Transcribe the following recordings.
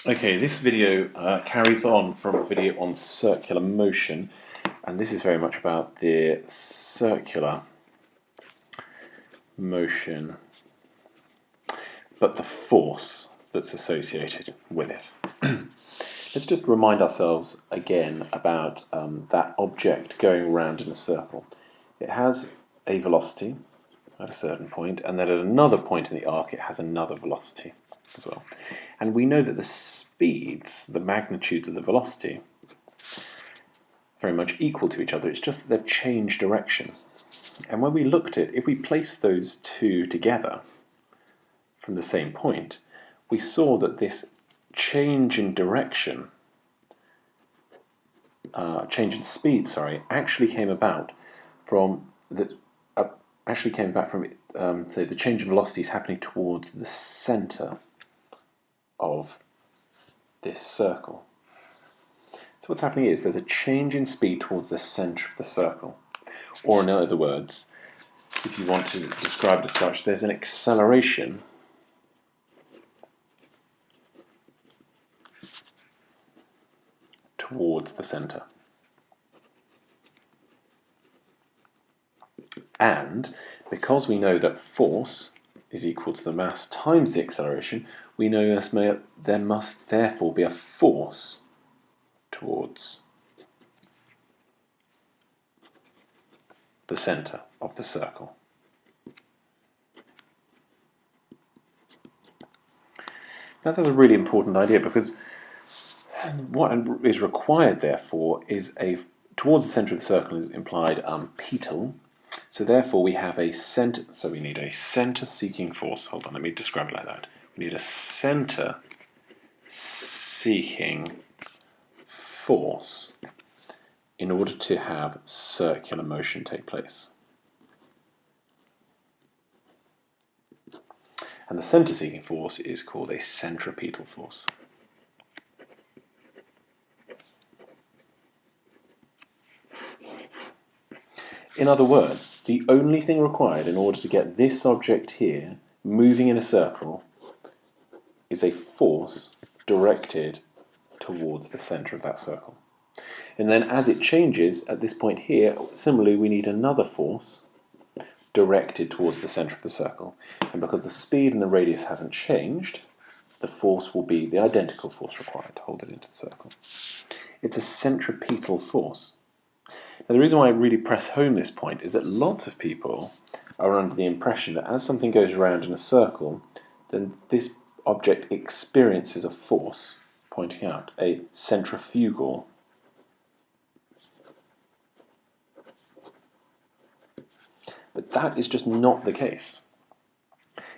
Okay, this video carries on from a video on circular motion, and this is very much about the circular motion, but the force that's associated with it. Let's just remind ourselves again about that object going around in a circle. It has a velocity at a certain point, and then at another point in the arc it has another velocity as well. And we know that the speeds, the magnitudes of the velocity, very much equal to each other. It's just that they've changed direction. And when we looked at, if we place those two together from the same point, we saw that this change in direction, change in speed, actually came about from say the change in velocity is happening towards the center of this circle. So what's happening is there's a change in speed towards the center of the circle. Or in other words, if you want to describe it as such, there's an acceleration towards the center. And because we know that force is equal to the mass times the acceleration, we know there must therefore be a force towards the center of the circle. Now that's a really important idea, because what is required therefore is towards the center of the circle is implied petal. So therefore we have a center, so we need a center-seeking force. Hold on, let me describe it like that. We need a center-seeking force in order to have circular motion take place. And the center-seeking force is called a centripetal force. In other words, the only thing required in order to get this object here moving in a circle is a force directed towards the center of that circle. And then as it changes at this point here, similarly we need another force directed towards the center of the circle. And because the speed and the radius hasn't changed, the force will be the identical force required to hold it into the circle. It's a centripetal force. Now the reason why I really press home this point is that lots of people are under the impression that as something goes around in a circle, then this object experiences a force, pointing out a centrifugal. But that is just not the case.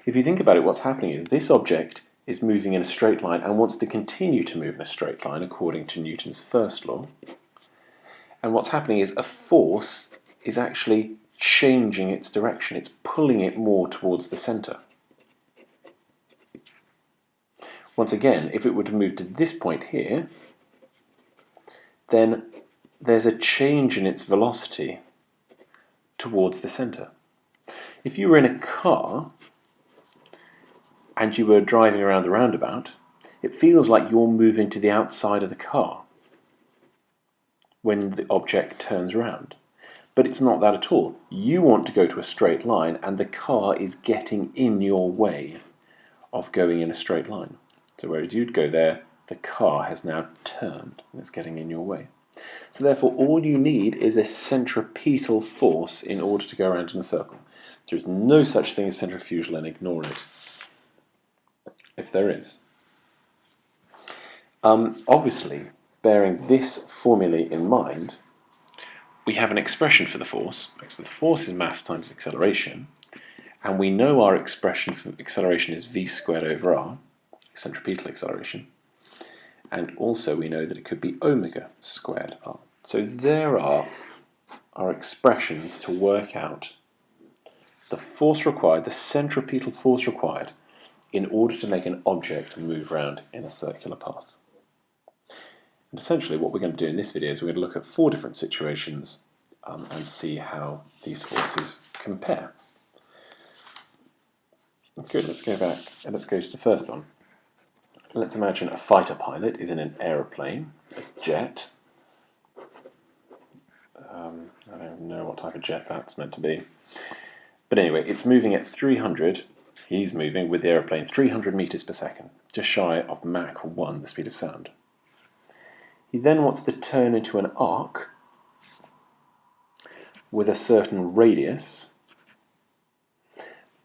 If you think about it, what's happening is this object is moving in a straight line and wants to continue to move in a straight line according to Newton's first law. And what's happening is a force is actually changing its direction. It's pulling it more towards the center. Once again, if it were to move to this point here, then there's a change in its velocity towards the center. If you were in a car and you were driving around the roundabout, it feels like you're moving to the outside of the car when the object turns around. But it's not that at all. You want to go to a straight line and the car is getting in your way of going in a straight line. So whereas you'd go there, the car has now turned and it's getting in your way. So therefore all you need is a centripetal force in order to go around in a circle. There is no such thing as centrifugal, and ignore it if there is. Obviously, bearing this formula in mind, we have an expression for the force, because the force is mass times acceleration, and we know our expression for acceleration is v squared over r, centripetal acceleration, and also we know that it could be omega squared r. So there are our expressions to work out the force required, the centripetal force required, in order to make an object move around in a circular path. And essentially what we're going to do in this video is we're going to look at 4 different situations and see how these forces compare. Good, let's go back and let's go to the first one. let's imagine a fighter pilot is in an aeroplane, a jet. I don't know what type of jet that's meant to be. But anyway, it's moving at 300. He's moving with the aeroplane 300 meters per second, just shy of Mach 1, the speed of sound. He then wants to turn into an arc with a certain radius,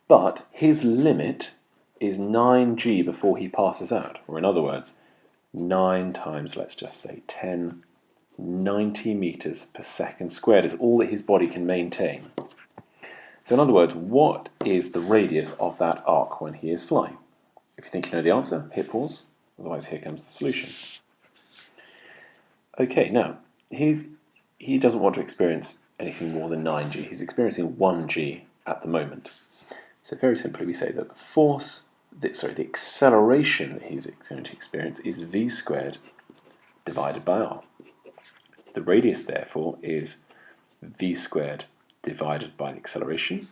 but his limit is 9g before he passes out, or in other words, 9 times, let's just say 10, 90 meters per second squared is all that his body can maintain. So in other words, what is the radius of that arc when he is flying? If you think you know the answer, hit pause, otherwise here comes the solution. Okay, now, he doesn't want to experience anything more than 9g. He's experiencing 1g at the moment. So very simply we say that the force, the acceleration that he's going to experience is v squared divided by r. The radius, therefore, is v squared divided by the acceleration.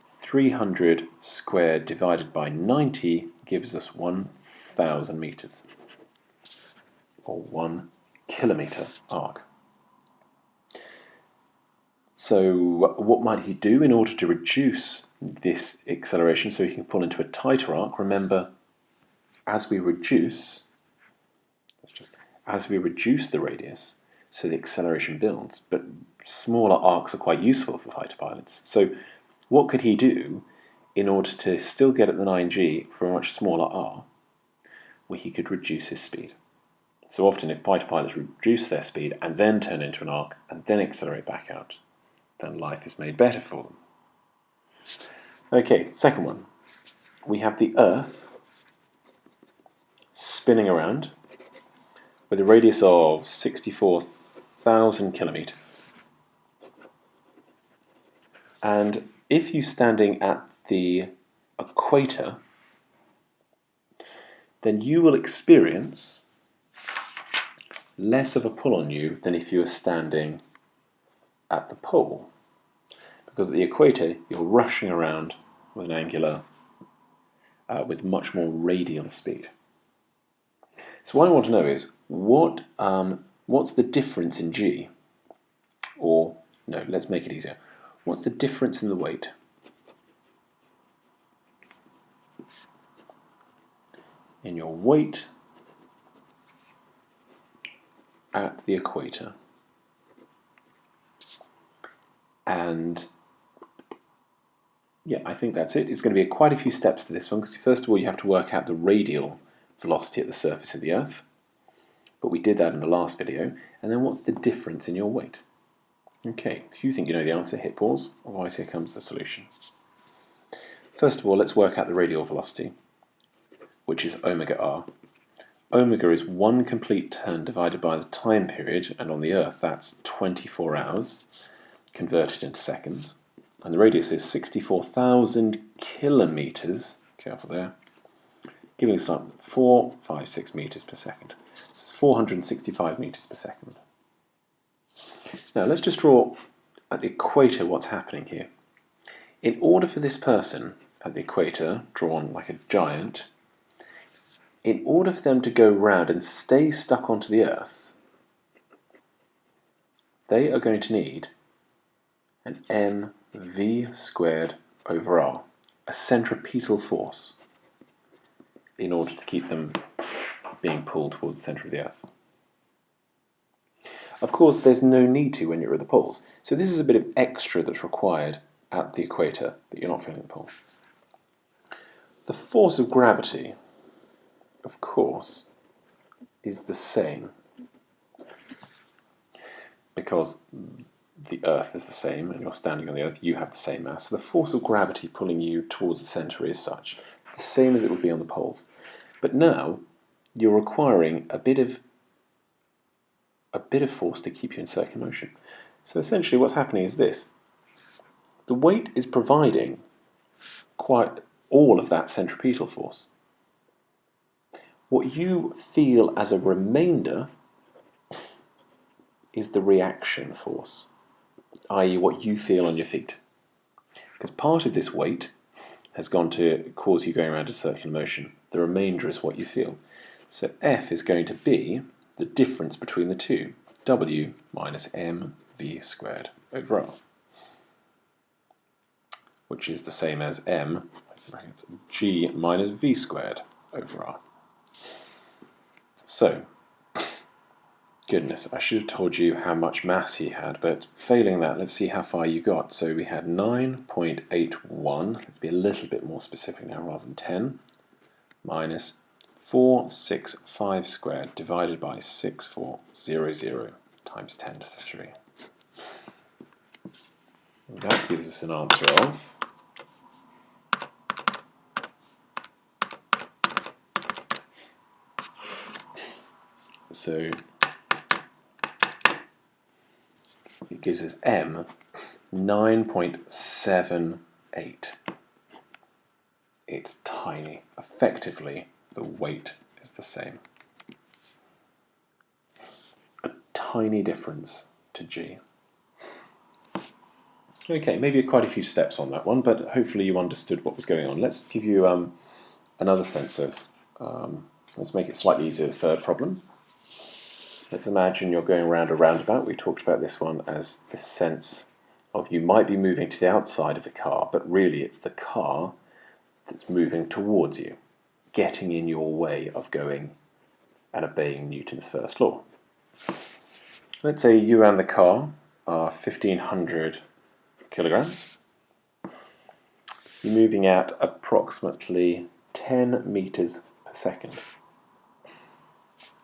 300 squared divided by 90 gives us 1,000 meters, or 1 kilometer arc. So what might he do in order to reduce this acceleration so he can pull into a tighter arc? Remember, as we reduce the radius, so the acceleration builds, but smaller arcs are quite useful for fighter pilots. So what could he do in order to still get at the 9g for a much smaller r? Well, he could reduce his speed. So often if fighter pilots reduce their speed and then turn into an arc and then accelerate back out, then life is made better for them. Okay, second one. We have the Earth spinning around with a radius of 64,000 kilometers. And if you're standing at the equator, then you will experience less of a pull on you than if you were standing at the pole. Because at the equator, you're rushing around with an angular, with much more radial speed. So what I want to know is, what's the difference in g? Or, no, let's make it easier. What's the difference in the weight? In your weight at the equator. And yeah, I think that's it. It's going to be quite a few steps to this one, because first of all you have to work out the radial velocity at the surface of the Earth. But we did that in the last video. And then what's the difference in your weight? Okay, if you think you know the answer, hit pause, otherwise here comes the solution. First of all, let's work out the radial velocity, which is omega r. Omega is 1 complete turn divided by the time period, and on the Earth that's 24 hours, converted into seconds. And the radius is 64,000 kilometers, careful there, giving us like 456 meters per second. So it's 465 meters per second. Now let's just draw at the equator what's happening here. In order for this person at the equator, drawn like a giant, in order for them to go round and stay stuck onto the Earth, they are going to need an mv squared over r, a centripetal force, in order to keep them being pulled towards the centre of the Earth. Of course, there's no need to when you're at the poles, so this is a bit of extra that's required at the equator that you're not feeling the pull. The force of gravity, of course, is the same, because the Earth is the same and you're standing on the Earth, you have the same mass. So the force of gravity pulling you towards the centre is such, the same as it would be on the poles. But now you're requiring a bit of force to keep you in circular motion. So essentially what's happening is this. The weight is providing quite all of that centripetal force. What you feel as a remainder is the reaction force, i.e. what you feel on your feet. Because part of this weight has gone to cause you going around a circular motion. The remainder is what you feel. So F is going to be the difference between the two, W minus mv squared over r, which is the same as m g minus v squared over r. So, goodness, I should have told you how much mass he had, but failing that, let's see how far you got. So we had 9.81, let's be a little bit more specific now rather than 10, minus 465 squared divided by 6400 times 10 to the 3. And that gives us an answer of it gives us m 9.78. It's tiny. Effectively, the weight is the same. A tiny difference to g. Okay, maybe quite a few steps on that one, but hopefully you understood what was going on. Let's give you another sense of, let's make it slightly easier, the third problem. Let's imagine you're going around a roundabout. We talked about this one as the sense of you might be moving to the outside of the car, but really it's the car that's moving towards you, getting in your way of going and obeying Newton's first law. Let's say you and the car are 1500 kilograms. You're moving at approximately 10 meters per second.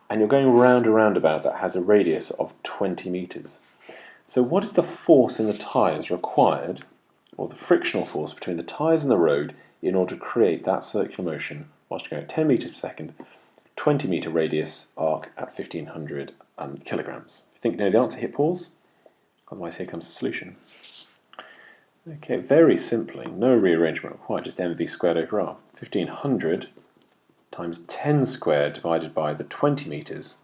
And you're going around a roundabout that has a radius of 20 meters. So what is the force in the tyres required, or the frictional force between the tyres and the road, in order to create that circular motion whilst you're going at 10 meters per second, 20 meter radius arc at 1500 kilograms? If you think you know the answer, hit pause. Otherwise, here comes the solution. Okay, very simply, no rearrangement required, just mv squared over r. 1500 times 10 squared divided by the 20 meters,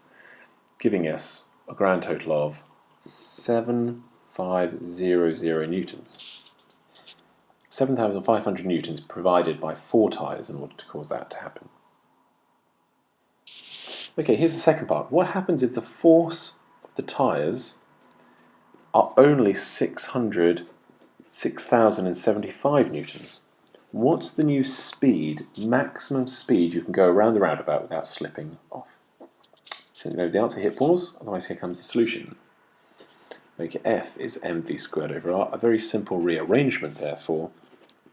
giving us a grand total of 7,500 newtons. 7,500 newtons provided by 4 tyres in order to cause that to happen. Okay, here's the second part. What happens if the force of the tyres are only 6,075 newtons? What's the new speed, maximum speed you can go around the roundabout without slipping off? So you know the answer, hit pause, otherwise here comes the solution. Okay, F is mv squared over r, a very simple rearrangement therefore.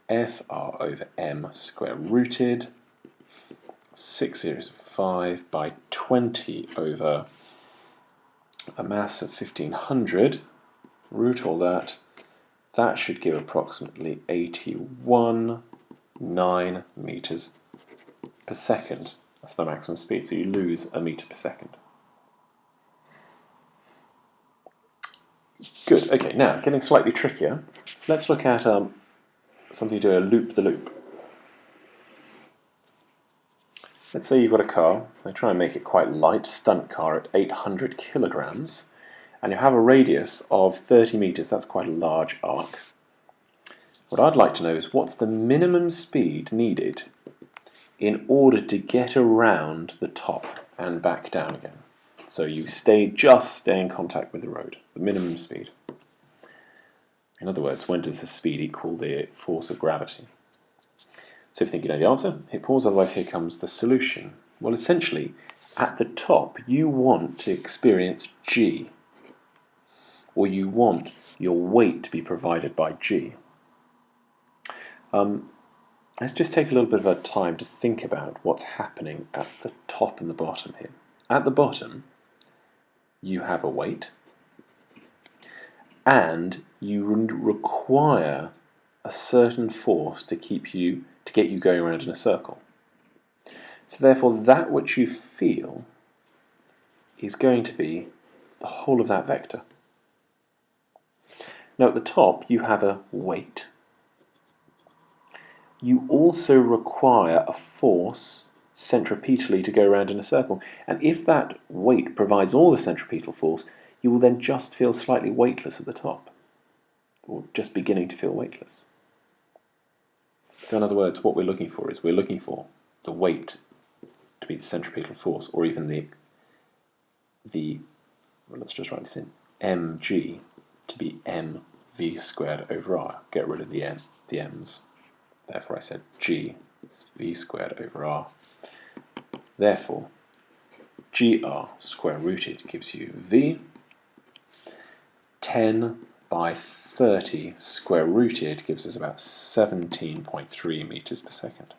F r over m square rooted 605 by 20 over a mass of 1500, root all that. That should give approximately 81.9 meters per second. That's the maximum speed, so you lose a meter per second. Good, okay, now getting slightly trickier. Let's look at something to do a loop the loop. Let's say you've got a car, they try and make it quite light, stunt car at 800 kilograms. And you have a radius of 30 meters, that's quite a large arc. What I'd like to know is what's the minimum speed needed in order to get around the top and back down again. So you just stay in contact with the road, the minimum speed. In other words, when does the speed equal the force of gravity? So if you think you know the answer, hit pause, otherwise here comes the solution. Well, essentially, at the top, you want to experience g, or you want your weight to be provided by g. Let's just take a little bit of a time to think about what's happening at the top and the bottom here. At the bottom, you have a weight, and you require a certain force to get you going around in a circle. So therefore, that which you feel is going to be the whole of that vector. Now at the top you have a weight. You also require a force centripetally to go around in a circle. And if that weight provides all the centripetal force, you will then just feel slightly weightless at the top, or just beginning to feel weightless. So in other words, what we're looking for is we're looking for the weight to be the centripetal force, or even well, let's just write this in, mg to be mv squared over r. Get rid of the m's. Therefore I said g is v squared over r. Therefore, gr square rooted gives you v. 10 by 30 square rooted gives us about 17.3 meters per second.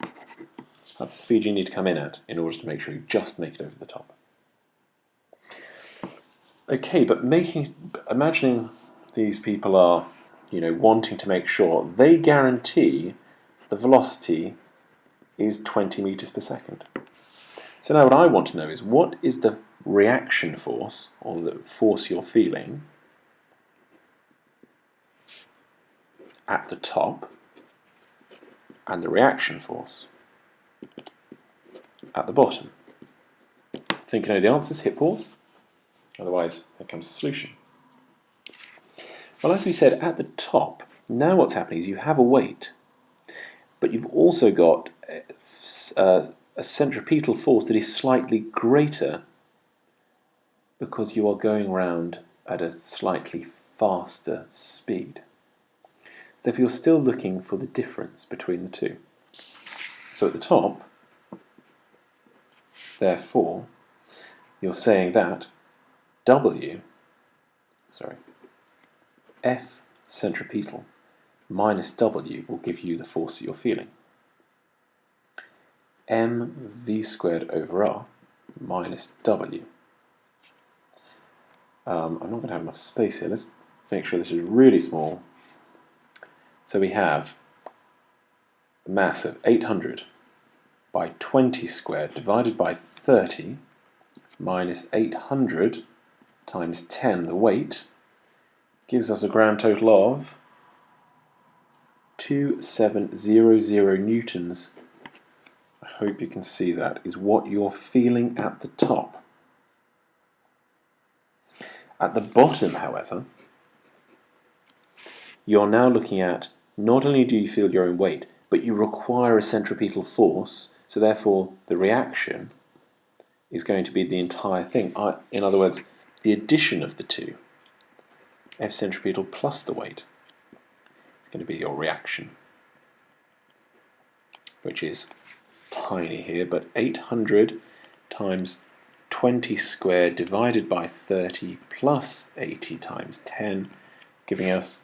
That's the speed you need to come in at in order to make sure you just make it over the top. Okay, but imagining these people are, wanting to make sure they guarantee the velocity is 20 meters per second. So now what I want to know is, what is the reaction force, or the force you're feeling, at the top, and the reaction force at the bottom? Think you know the answers? Hit pause. Otherwise, there comes the solution. Well, as we said, at the top, now what's happening is you have a weight, but you've also got a centripetal force that is slightly greater because you are going round at a slightly faster speed. Therefore, you're still looking for the difference between the two. So at the top, therefore, you're saying that F centripetal minus W will give you the force that you're feeling. mv squared over r minus W. I'm not going to have enough space here. Let's make sure this is really small. So we have a mass of 800 by 20 squared divided by 30 minus 800 times 10, the weight, gives us a grand total of 2700 newtons. I hope you can see that is what you're feeling at the top. At the bottom, however, you're now looking at, not only do you feel your own weight, but you require a centripetal force, so therefore the reaction is going to be the entire thing. In other words, the addition of the two, F centripetal plus the weight, is going to be your reaction, which is tiny here, but 800 times 20 squared divided by 30 plus 80 times 10, giving us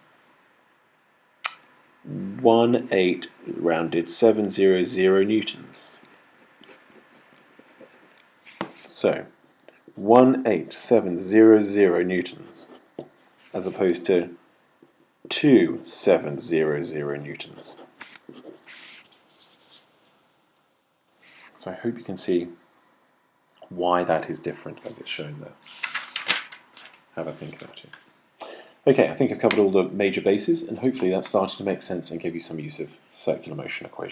18 rounded 700 newtons. So 18700 newtons as opposed to 2700 newtons. So I hope you can see why that is different as it's shown there. Have a think about it. Okay, I think I've covered all the major bases, and hopefully that's starting to make sense and give you some use of circular motion equations.